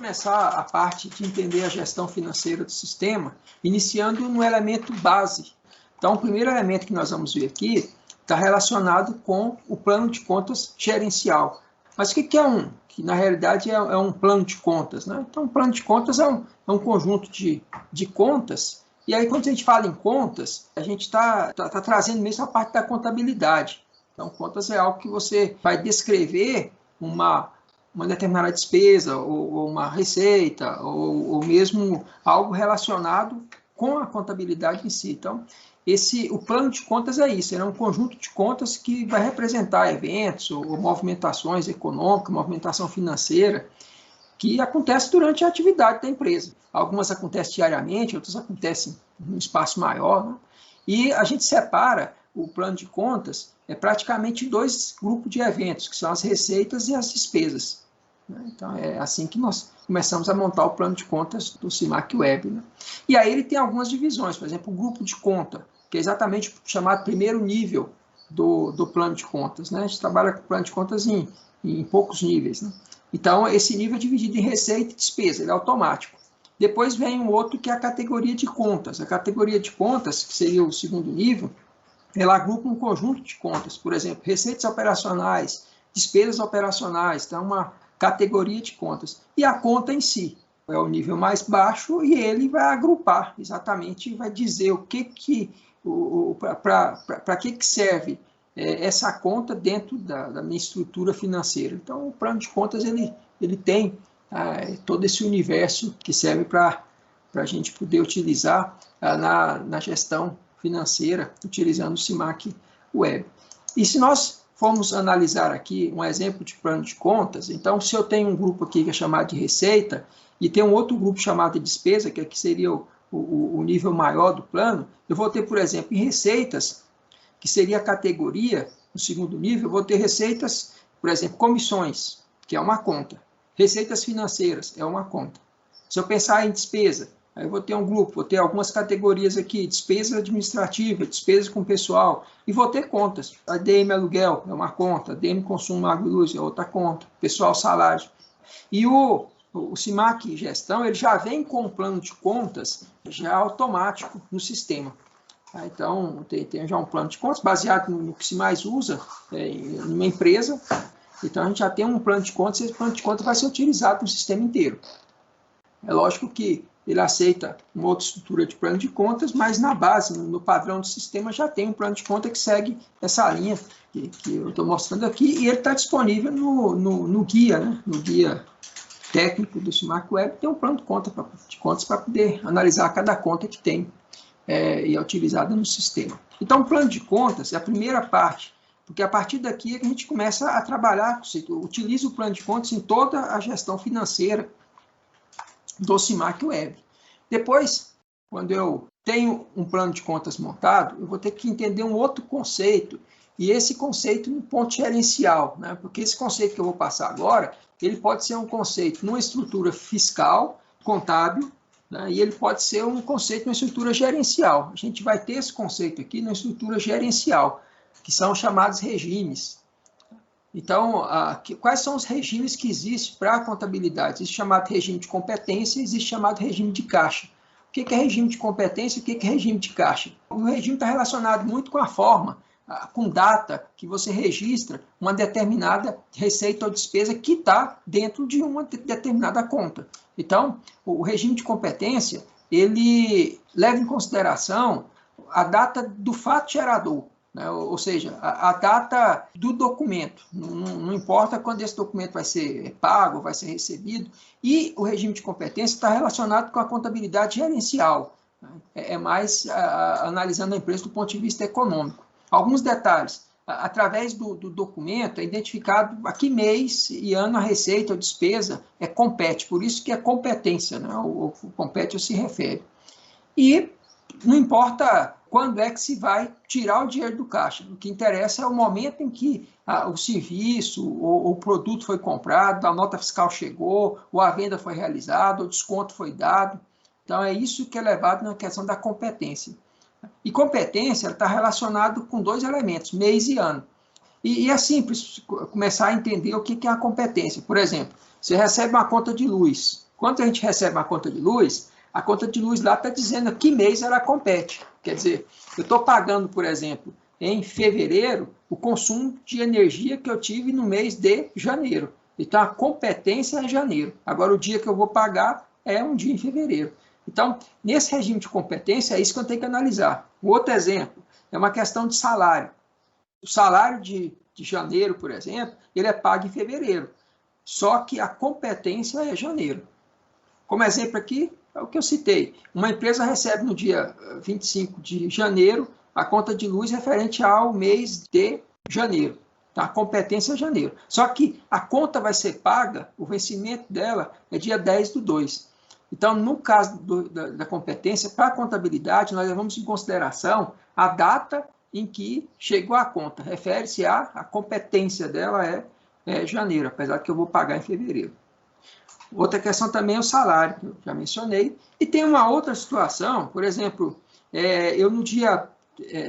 Começar a parte de entender a gestão financeira do sistema, iniciando no elemento base. Então, o primeiro elemento que nós vamos ver aqui está relacionado com o plano de contas gerencial. Mas o que é que na realidade é um plano de contas, né? Então, um plano de contas é um conjunto de contas. E aí, quando a gente fala em contas, a gente está trazendo mesmo a parte da contabilidade. Então, contas é algo que você vai descrever uma determinada despesa, ou uma receita, ou mesmo algo relacionado com a contabilidade em si. Então, o plano de contas é isso, é um conjunto de contas que vai representar eventos ou movimentações econômicas, movimentação financeira, que acontece durante a atividade da empresa. Algumas acontecem diariamente, outras acontecem em um espaço maior, né? E a gente separa o plano de contas praticamente em dois grupos de eventos, que são as receitas e as despesas. Então, é assim que nós começamos a montar o plano de contas do SIMAC Web, né? E aí ele tem algumas divisões, por exemplo, o grupo de conta, que é exatamente o chamado primeiro nível do plano de contas, né? A gente trabalha com plano de contas em poucos níveis, né? Então, esse nível é dividido em receita e despesa, ele é automático. Depois vem um outro que é a categoria de contas. A categoria de contas, que seria o segundo nível, ela agrupa um conjunto de contas, por exemplo, receitas operacionais, despesas operacionais, então uma categoria de contas. E a conta em si é o nível mais baixo e ele vai agrupar exatamente, vai dizer para que serve essa conta dentro da minha estrutura financeira. Então, o plano de contas ele tem todo esse universo que serve para a gente poder utilizar na gestão financeira, utilizando o SIMAC Web. E se nós formos analisar aqui um exemplo de plano de contas, então, se eu tenho um grupo aqui que é chamado de receita, e tem um outro grupo chamado de despesa, que seria o nível maior do plano, eu vou ter, por exemplo, em receitas, que seria a categoria, no segundo nível, eu vou ter receitas, por exemplo, comissões, que é uma conta. Receitas financeiras, é uma conta. Se eu pensar em despesa, aí eu vou ter um grupo, vou ter algumas categorias aqui, despesa administrativa, despesa com pessoal, e vou ter contas. A ADM aluguel é uma conta, ADM consumo água e luz é outra conta, pessoal salário. E o SIMAC Gestão, ele já vem com um plano de contas já automático no sistema. Então, tem já um plano de contas baseado no que se mais usa em uma empresa. Então, a gente já tem um plano de contas e esse plano de contas vai ser utilizado no sistema inteiro. É lógico que ele aceita uma outra estrutura de plano de contas, mas na base, no padrão do sistema, já tem um plano de conta que segue essa linha que eu estou mostrando aqui, e ele está disponível no guia, né? No guia técnico do SIMAC Web, tem um plano de contas para poder analisar cada conta que tem e é utilizada no sistema. Então, o plano de contas é a primeira parte, porque a partir daqui a gente começa a trabalhar, utiliza o plano de contas em toda a gestão financeira do SIMAC Web. Depois, quando eu tenho um plano de contas montado, eu vou ter que entender um outro conceito, e esse conceito no ponto gerencial, né? Porque esse conceito que eu vou passar agora, ele pode ser um conceito numa estrutura fiscal, contábil, né? E ele pode ser um conceito numa estrutura gerencial. A gente vai ter esse conceito aqui na estrutura gerencial, que são chamados regimes. Então, quais são os regimes que existem para a contabilidade? Existe chamado regime de competência, existe chamado regime de caixa. O que é regime de competência e o que é regime de caixa? O regime está relacionado muito com a forma, com data que você registra uma determinada receita ou despesa que está dentro de uma determinada conta. Então, o regime de competência, ele leva em consideração a data do fato gerador, né? Ou seja, a data do documento, não importa quando esse documento vai ser pago, vai ser recebido, e o regime de competência está relacionado com a contabilidade gerencial, né? É mais analisando a empresa do ponto de vista econômico. Alguns detalhes, através do documento é identificado a que mês e ano a receita ou despesa compete, por isso que é competência, né? O compete se refere. E não importa quando é que se vai tirar o dinheiro do caixa, o que interessa é o momento em que o serviço ou o produto foi comprado, a nota fiscal chegou, ou a venda foi realizada, o desconto foi dado. Então, é isso que é levado na questão da competência. E competência está relacionado com dois elementos, mês e ano. E é simples começar a entender o que é a competência. Por exemplo, você recebe uma conta de luz, Quando a gente recebe uma conta de luz, a conta de luz lá está dizendo que mês ela compete. Quer dizer, eu estou pagando, por exemplo, em fevereiro, o consumo de energia que eu tive no mês de janeiro. Então, a competência é janeiro. Agora, o dia que eu vou pagar é um dia em fevereiro. Então, nesse regime de competência, é isso que eu tenho que analisar. Um outro exemplo é uma questão de salário. O salário de janeiro, por exemplo, ele é pago em fevereiro. Só que a competência é janeiro. Como exemplo aqui, é o que eu citei. Uma empresa recebe no dia 25 de janeiro a conta de luz referente ao mês de janeiro. Tá? A competência é janeiro. Só que a conta vai ser paga, o vencimento dela é dia 10/2. Então, no caso da competência, para a contabilidade, nós levamos em consideração a data em que chegou a conta. Refere-se a competência dela é janeiro, apesar que eu vou pagar em fevereiro. Outra questão também é o salário, que eu já mencionei. E tem uma outra situação, por exemplo, eu no dia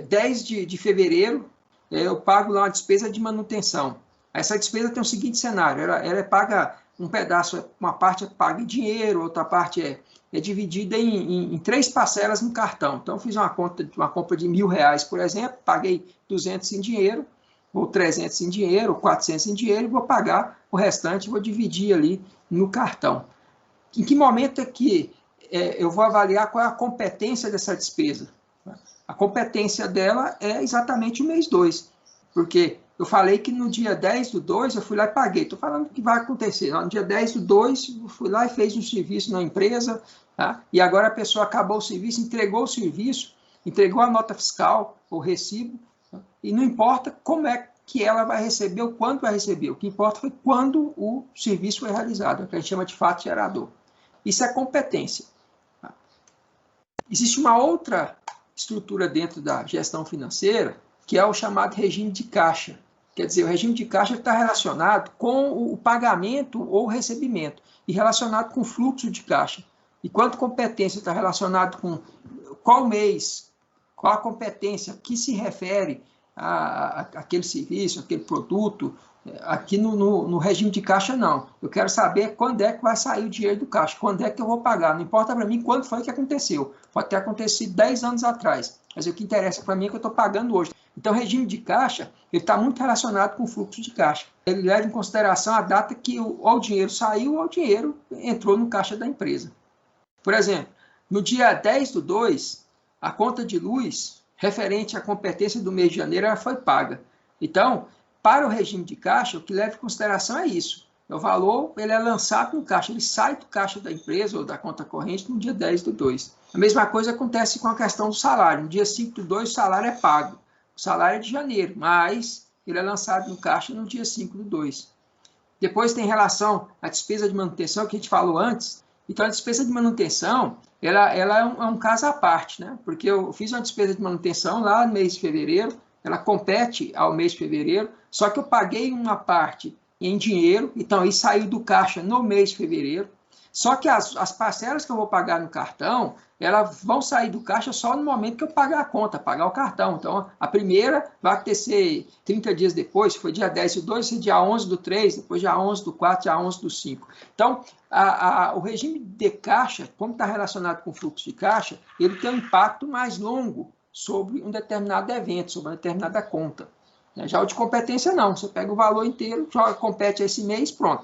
10 de fevereiro, eu pago lá uma despesa de manutenção. Essa despesa tem o seguinte cenário, ela é paga, um pedaço, uma parte é paga em dinheiro, outra parte é dividida em 3 parcelas no cartão. Então, eu fiz uma compra de R$1.000, por exemplo, paguei 200 em dinheiro, ou 300 em dinheiro, ou 400 em dinheiro, e vou pagar o restante, vou dividir ali no cartão. Em que momento é que eu vou avaliar qual é a competência dessa despesa? A competência dela é exatamente o mês 2, porque eu falei que no dia 10/2 eu fui lá e paguei. Estou falando que vai acontecer. No dia 10/2 eu fui lá e fez um serviço na empresa, tá? E agora a pessoa acabou o serviço, entregou o serviço, entregou a nota fiscal, o recibo, tá? E não importa como é que ela vai receber ou quando vai receber. O que importa foi quando o serviço foi realizado, que a gente chama de fato gerador. Isso é competência. Tá? Existe uma outra estrutura dentro da gestão financeira, que é o chamado regime de caixa. Quer dizer, o regime de caixa está relacionado com o pagamento ou recebimento, e relacionado com o fluxo de caixa. Enquanto competência está relacionado com qual mês, qual a competência que se refere àquele serviço, aquele produto. Aqui no regime de caixa, não. Eu quero saber quando é que vai sair o dinheiro do caixa, quando é que eu vou pagar. Não importa para mim quando foi que aconteceu. Pode ter acontecido 10 anos atrás, mas o que interessa para mim é que eu estou pagando hoje. Então, o regime de caixa está muito relacionado com o fluxo de caixa. Ele leva em consideração a data que ou o dinheiro saiu ou o dinheiro entrou no caixa da empresa. Por exemplo, no dia 10/2, a conta de luz referente à competência do mês de janeiro ela foi paga. Então, para o regime de caixa, o que leva em consideração é isso. O valor ele é lançado no caixa, ele sai do caixa da empresa ou da conta corrente no dia 10/2. A mesma coisa acontece com a questão do salário. No dia 5/2, o salário é pago. O salário é de janeiro, mas ele é lançado no caixa no dia 5/2. Depois tem relação à despesa de manutenção, que a gente falou antes. Então, a despesa de manutenção, ela é um caso à parte, né? Porque eu fiz uma despesa de manutenção lá no mês de fevereiro, ela compete ao mês de fevereiro, só que eu paguei uma parte em dinheiro, então aí saiu do caixa no mês de fevereiro. Só que as parcelas que eu vou pagar no cartão, elas vão sair do caixa só no momento que eu pagar a conta, pagar o cartão. Então, a primeira vai acontecer 30 dias depois, se foi dia 10/2, se dia 11/3, depois dia 11/4, dia 11/5. Então, o regime de caixa, como está relacionado com o fluxo de caixa, ele tem um impacto mais longo sobre um determinado evento, sobre uma determinada conta. Já o de competência, não. Você pega o valor inteiro, joga, compete esse mês, pronto.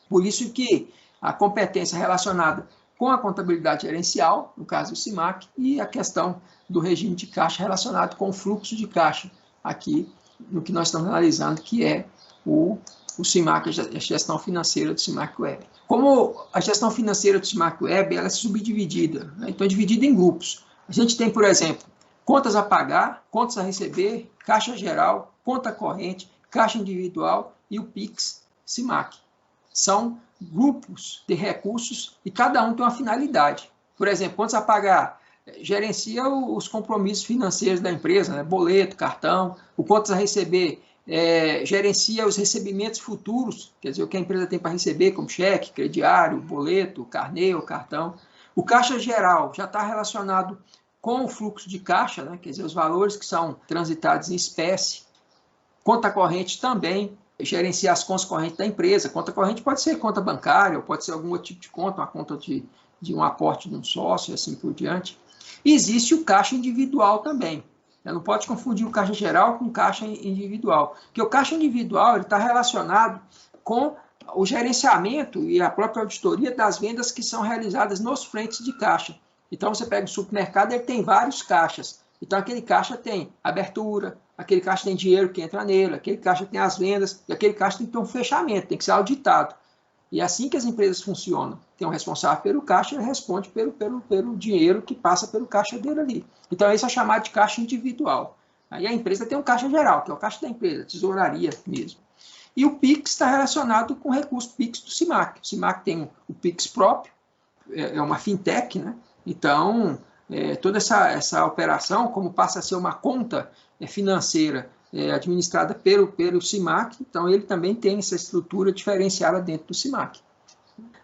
Por isso que a competência relacionada com a contabilidade gerencial, no caso do SIMAC, e a questão do regime de caixa relacionado com o fluxo de caixa, aqui no que nós estamos analisando, que é o SIMAC, a gestão financeira do SIMAC Web. Como a gestão financeira do SIMAC Web ela é subdividida, né? Então é dividida em grupos. A gente tem, por exemplo, contas a pagar, contas a receber, caixa geral, conta corrente, caixa individual e o PIX SIMAC. São grupos de recursos e cada um tem uma finalidade. Por exemplo, contas a pagar gerencia os compromissos financeiros da empresa, né? Boleto, cartão. O contas a receber gerencia os recebimentos futuros, quer dizer, o que a empresa tem para receber, como cheque, crediário, boleto, carnê ou cartão. O caixa geral já está relacionado com o fluxo de caixa, né? Quer dizer, os valores que são transitados em espécie. Conta corrente também gerenciar as contas correntes da empresa. Conta corrente pode ser conta bancária, ou pode ser algum outro tipo de conta, uma conta de um aporte de um sócio, e assim por diante. E existe o caixa individual também. Não pode confundir o caixa geral com o caixa individual, porque o caixa individual está relacionado com o gerenciamento e a própria auditoria das vendas que são realizadas nos frentes de caixa. Então, você pega o supermercado, ele tem vários caixas. Então, aquele caixa tem abertura, aquele caixa tem dinheiro que entra nele, aquele caixa tem as vendas, e aquele caixa tem que ter um fechamento, tem que ser auditado. E é assim que as empresas funcionam. Tem um responsável pelo caixa, ele responde pelo dinheiro que passa pelo caixa dele ali. Então, isso é chamado de caixa individual. Aí a empresa tem um caixa geral, que é o caixa da empresa, tesouraria mesmo. E o PIX está relacionado com o recurso PIX do SIMAC. O SIMAC tem o PIX próprio, é uma fintech, né? Então, toda essa operação, como passa a ser uma conta financeira administrada pelo SIMAC, então ele também tem essa estrutura diferenciada dentro do SIMAC.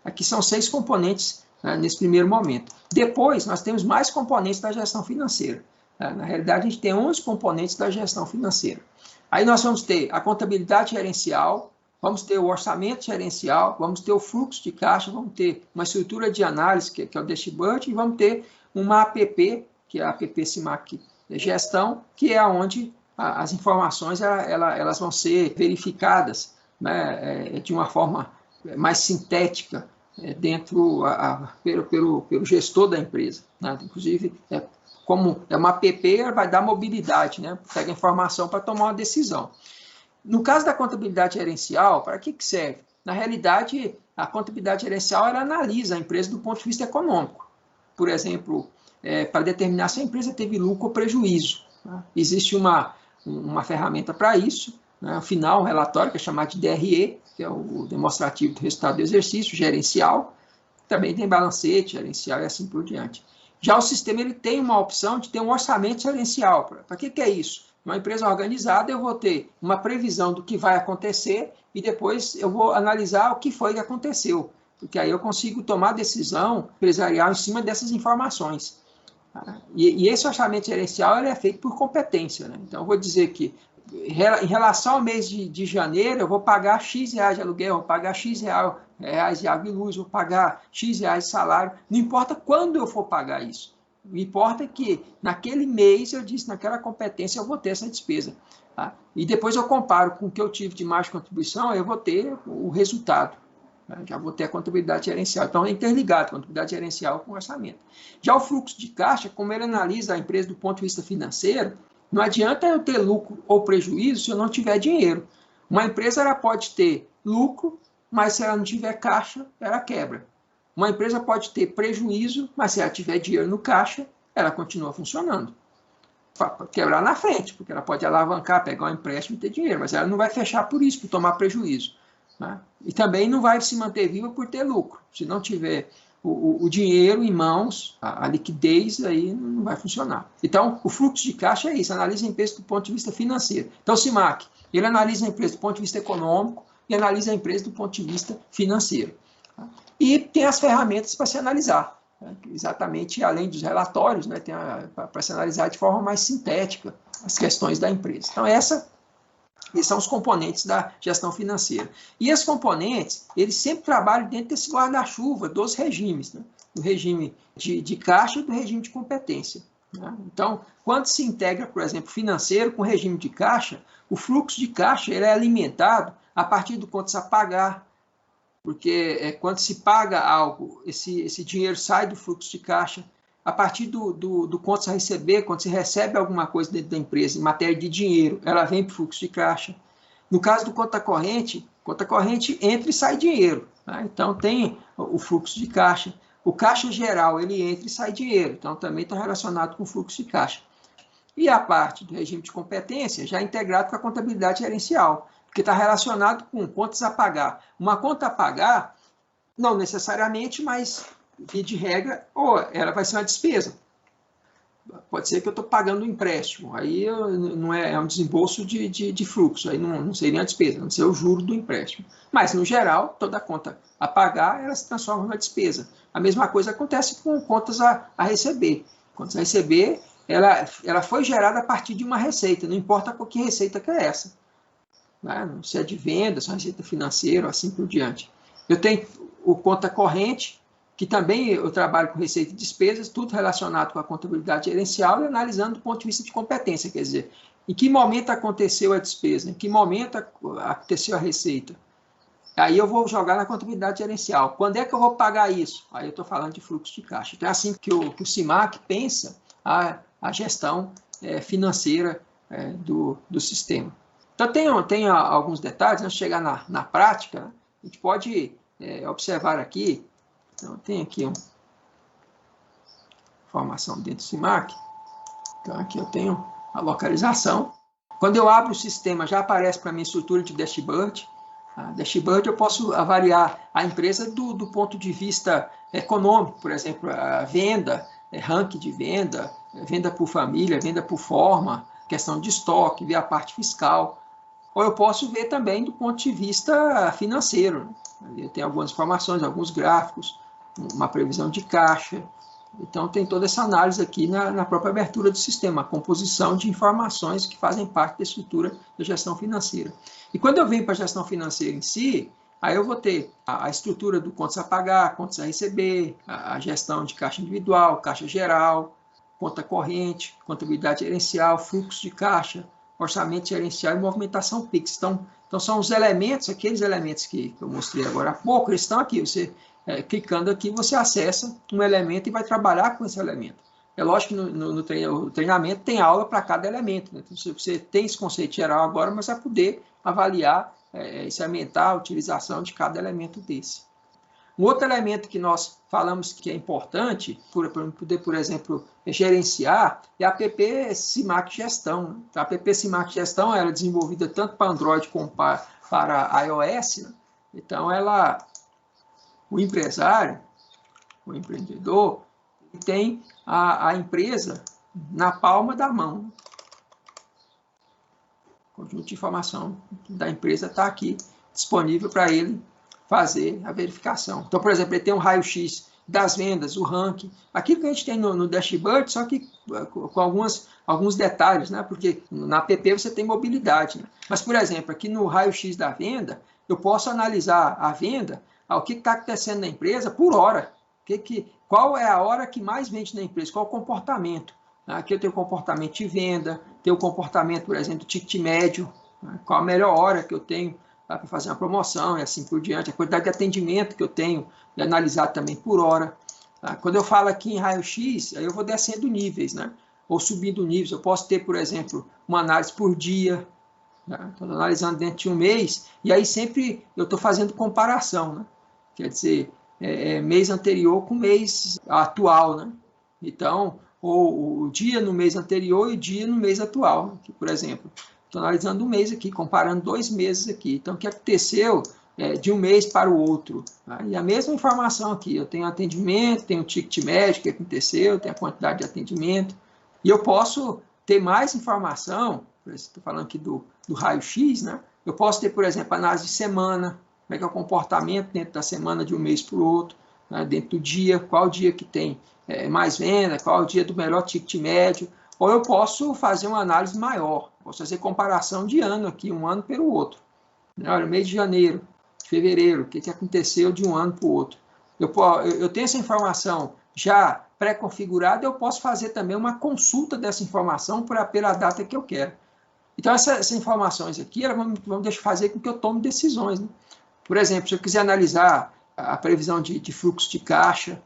Aqui são 6 componentes, né, nesse primeiro momento. Depois, nós temos mais componentes da gestão financeira. Na realidade, a gente tem 11 componentes da gestão financeira. Aí nós vamos ter a contabilidade gerencial, vamos ter o orçamento gerencial, vamos ter o fluxo de caixa, vamos ter uma estrutura de análise, que é o dashboard, e vamos ter uma APP, que é a APP SIMAC Gestão, que é onde as informações elas vão ser verificadas, né, de uma forma mais sintética pelo gestor da empresa, né? Inclusive, como é uma app, vai dar mobilidade, né? Pega informação para tomar uma decisão. No caso da contabilidade gerencial, para que serve? Na realidade, a contabilidade gerencial ela analisa a empresa do ponto de vista econômico. Por exemplo, para determinar se a empresa teve lucro ou prejuízo, né? Existe uma ferramenta para isso, né? No final, um relatório que é chamado de DRE, que é o demonstrativo do resultado do exercício, gerencial. Também tem balancete gerencial e assim por diante. Já o sistema ele tem uma opção de ter um orçamento gerencial. Para que é isso? Uma empresa organizada, eu vou ter uma previsão do que vai acontecer e depois eu vou analisar o que foi que aconteceu. Porque aí eu consigo tomar decisão empresarial em cima dessas informações. E esse orçamento gerencial ele é feito por competência, né? Então, eu vou dizer que, em relação ao mês de janeiro, eu vou pagar X reais de aluguel, vou pagar X reais de água e luz, vou pagar X reais de salário. Não importa quando eu for pagar isso. O importa é que, naquele mês, eu disse, naquela competência, eu vou ter essa despesa. Tá? E depois eu comparo com o que eu tive de margem de contribuição, eu vou ter o resultado. Já vou ter a contabilidade gerencial. Então, é interligado a contabilidade gerencial com o orçamento. Já o fluxo de caixa, como ele analisa a empresa do ponto de vista financeiro, não adianta eu ter lucro ou prejuízo se eu não tiver dinheiro. Uma empresa ela pode ter lucro, mas se ela não tiver caixa, ela quebra. Uma empresa pode ter prejuízo, mas se ela tiver dinheiro no caixa, ela continua funcionando. Para quebrar na frente, porque ela pode alavancar, pegar um empréstimo e ter dinheiro, mas ela não vai fechar por isso, por tomar prejuízo. Né? E também não vai se manter viva por ter lucro. Se não tiver o dinheiro em mãos, a liquidez, aí não vai funcionar. Então, o fluxo de caixa é isso, analisa a empresa do ponto de vista financeiro. Então, o SIMAC, ele analisa a empresa do ponto de vista econômico e analisa a empresa do ponto de vista financeiro. Tá? E tem as ferramentas para se analisar, né? Exatamente além dos relatórios, né? Para se analisar de forma mais sintética as questões da empresa. Então, esses são os componentes da gestão financeira. E esses componentes, eles sempre trabalham dentro desse guarda-chuva dos regimes, né? Do regime de caixa e do regime de competência. Né? Então, quando se integra, por exemplo, financeiro com regime de caixa, o fluxo de caixa ele é alimentado a partir do contas a pagar, porque quando se paga algo, esse dinheiro sai do fluxo de caixa. A partir do contas a receber, quando se recebe alguma coisa dentro da empresa, em matéria de dinheiro, ela vem para o fluxo de caixa. No caso do conta corrente entra e sai dinheiro. Tá? Então, tem o fluxo de caixa. O caixa geral, ele entra e sai dinheiro. Então, também está relacionado com o fluxo de caixa. E a parte do regime de competência, já integrado com a contabilidade gerencial, porque está relacionado com contas a pagar. Uma conta a pagar, não necessariamente, mas via de regra, ou ela vai ser uma despesa. Pode ser que eu estou pagando um empréstimo, aí não é um desembolso de fluxo, aí não seria uma despesa, não seria o juro do empréstimo. Mas, no geral, toda conta a pagar, ela se transforma numa despesa. A mesma coisa acontece com contas a receber. Contas a receber, ela foi gerada a partir de uma receita, não importa que receita que é essa. né? Se é de vendas, receita financeira, assim por diante. Eu tenho o conta corrente, que também eu trabalho com receita e despesas, tudo relacionado com a contabilidade gerencial e analisando do ponto de vista de competência, quer dizer, em que momento aconteceu a despesa, em que momento aconteceu a receita. Aí eu vou jogar na contabilidade gerencial. Quando é que eu vou pagar isso? Aí eu estou falando de fluxo de caixa. Então é assim que o SIMAC pensa a gestão financeira do sistema. Então tem alguns detalhes, antes de chegar na prática, a gente pode observar aqui. Então tem aqui uma informação dentro do SIMAC. Então aqui eu tenho a localização. Quando eu abro o sistema, já aparece para mim a estrutura de dashboard. A dashboard eu posso avaliar a empresa do ponto de vista econômico, por exemplo, a venda, ranking de venda, venda por família, venda por forma, questão de estoque, ver a parte fiscal. Ou eu posso ver também do ponto de vista financeiro. Eu tenho algumas informações, alguns gráficos, uma previsão de caixa. Então, tem toda essa análise aqui na própria abertura do sistema, a composição de informações que fazem parte da estrutura da gestão financeira. E quando eu venho para a gestão financeira em si, aí eu vou ter a estrutura do contas a pagar, contas a receber, a gestão de caixa individual, caixa geral, conta corrente, contabilidade gerencial, fluxo de caixa, orçamento gerencial e movimentação PIX. Então são os elementos, aqueles elementos que eu mostrei agora há pouco, eles estão aqui. Você clicando aqui, você acessa um elemento e vai trabalhar com esse elemento. É lógico que no treinamento tem aula para cada elemento, né? Então, você tem esse conceito geral agora, mas vai poder avaliar e aumentar a utilização de cada elemento desse. Um outro elemento que nós falamos que é importante, para poder, por exemplo, gerenciar, é a app SIMAC Gestão. A app SIMAC Gestão era desenvolvida tanto para Android como para iOS, né? Então, o empresário, o empreendedor, tem a empresa na palma da mão. O conjunto de informação da empresa está aqui disponível para ele fazer a verificação. Então, por exemplo, ele tem um raio-x das vendas, o ranking, aquilo que a gente tem no dashboard, só que com alguns detalhes, né? Porque na app você tem mobilidade, né? Mas, por exemplo, aqui no raio-x da venda, eu posso analisar a venda, o que está acontecendo na empresa por hora. Qual é a hora que mais vende na empresa? Qual o comportamento? Aqui eu tenho o comportamento de venda, tenho o comportamento, por exemplo, do ticket médio, qual a melhor hora que eu tenho para fazer uma promoção e assim por diante, a quantidade de atendimento que eu tenho, analisado também por hora. Quando eu falo aqui em raio-x, aí eu vou descendo níveis, né? Ou subindo níveis. Eu posso ter, por exemplo, uma análise por dia, estou analisando dentro de um mês, e aí sempre eu estou fazendo comparação, né? Quer dizer, mês anterior com mês atual, né? Então, ou o dia no mês anterior e o dia no mês atual. Aqui, por exemplo, estou analisando um mês aqui, comparando 2 meses aqui. Então, o que aconteceu de um mês para o outro? Tá? E a mesma informação aqui, eu tenho atendimento, tenho o ticket médio, o que aconteceu, tenho a quantidade de atendimento, e eu posso ter mais informação, estou falando aqui do raio-x, né? Eu posso ter, por exemplo, análise de semana, como é que é o comportamento dentro da semana de um mês para o outro, né? Dentro do dia, qual dia que tem mais venda, qual o dia do melhor ticket médio, ou eu posso fazer uma análise maior, posso fazer comparação de ano aqui, um ano pelo outro. Olha, mês de janeiro, de fevereiro, o que aconteceu de um ano para o outro. Eu tenho essa informação já pré-configurada, eu posso fazer também uma consulta dessa informação pela data que eu quero. Então, essas informações aqui, elas vão fazer com que eu tome decisões, né? Por exemplo, se eu quiser analisar a previsão de fluxo de caixa,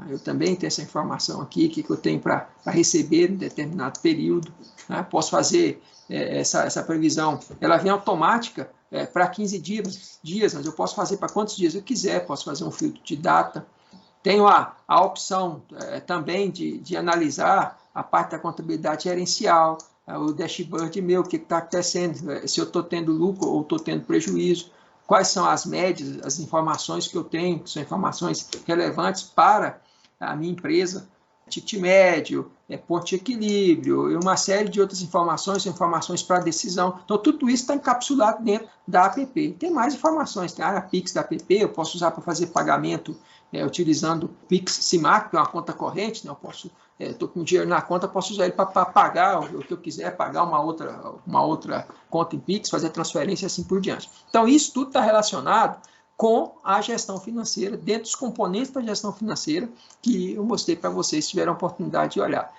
eu também tenho essa informação aqui, que eu tenho para receber em determinado período, né? Posso fazer essa previsão, ela vem automática para 15 dias, mas eu posso fazer para quantos dias eu quiser, posso fazer um filtro de data. Tenho a opção também de analisar a parte da contabilidade gerencial, o dashboard meu, o que está acontecendo, se eu estou tendo lucro ou estou tendo prejuízo, quais são as médias, as informações que eu tenho, que são informações relevantes para a minha empresa, ticket médio, ponto de equilíbrio, e uma série de outras informações, são informações para decisão. Então, tudo isso está encapsulado dentro da app. Tem mais informações, tem a área Pix da app, eu posso usar para fazer pagamento utilizando Pix Simac, que é uma conta corrente, né? Eu posso, estou com dinheiro na conta, posso usar ele para pagar o que eu quiser, pagar uma outra conta em Pix, fazer transferência e assim por diante. Então, isso tudo está relacionado com a gestão financeira, dentro dos componentes da gestão financeira que eu mostrei para vocês, se tiveram a oportunidade de olhar.